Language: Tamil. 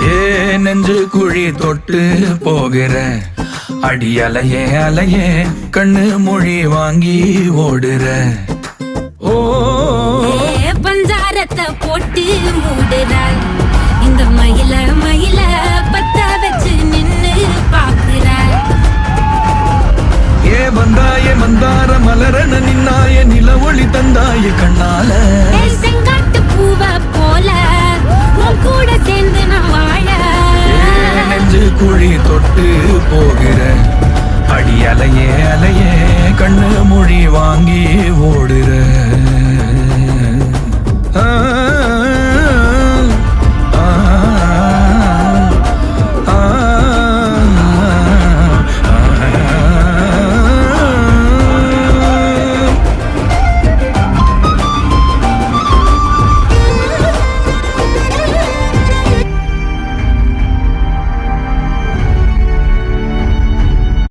ஏ நெஞ்சு குழி தொட்டு போகிற அடி அலையே அலையே கண்ணு மொழி வாங்கி ஓடுற. ஓ பஞ்சாரத்தை போட்டு மூடுறாள் இந்த மயில மயில பத்த வச்சு நின்னு பாக்குறாள். ஏ வந்தாய மந்தார மலரன நின்னாய நில ஒளி தந்தாய கண்ணால. செங்காட்டு பூவ போல உன் கூட சேர்ந்து நான் வாழ. நெஞ்சு குழி தொட்டு போகிற அடி அலையே அலையே கண்ணு மொழி வாங்கி ஓடுற.